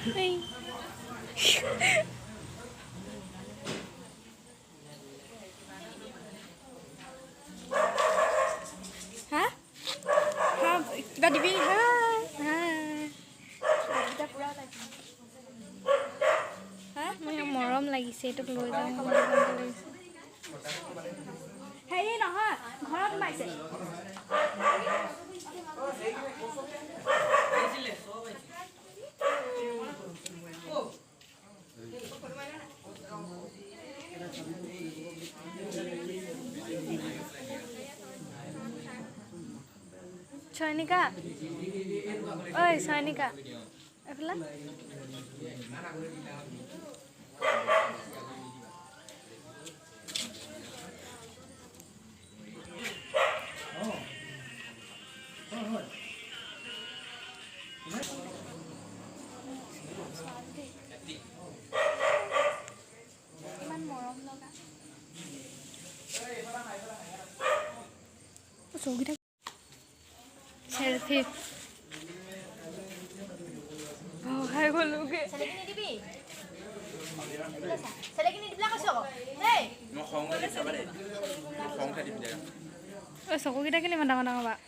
হা হা কিবা দিবি হা হা হা মোৰ মৰম লাগিছে এইটোক লৈ যাওঁ লাগিছে হেৰি নহয় ঘৰত সোমাইছে Sonika, oi Sonika, apa? Iman morom loga. So kita. Selfie. Oh, hai boluge. Selfie ni dibi. Selfie ni dibelakang so. Hey. Mau khong tadi sabar deh. Khong tadi bilang. Soko kita kini mandang-mandang Pak.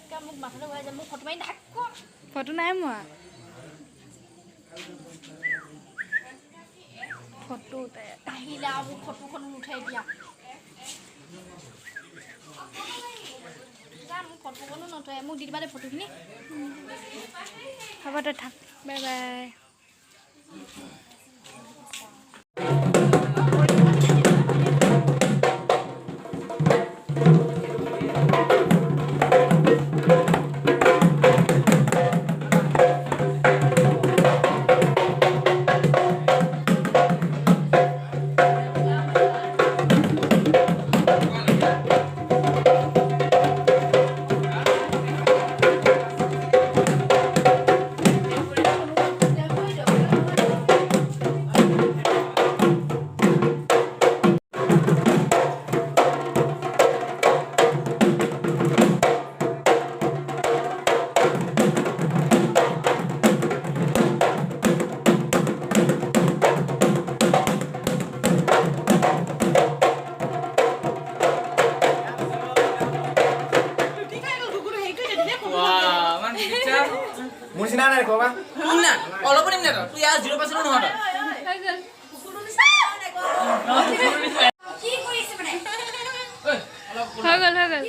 Kamu makan aja mau foto main dak kok. Foto nai mua. Foto teh. Tahila aku foto kon uthai dia. Foto kono নতয় মোক দি দিবা দে ফটোখিনি হ'ব দে থাক bye bye Musina na ko ba? Una, all open na to. Tu ya 0% no hota. Hagel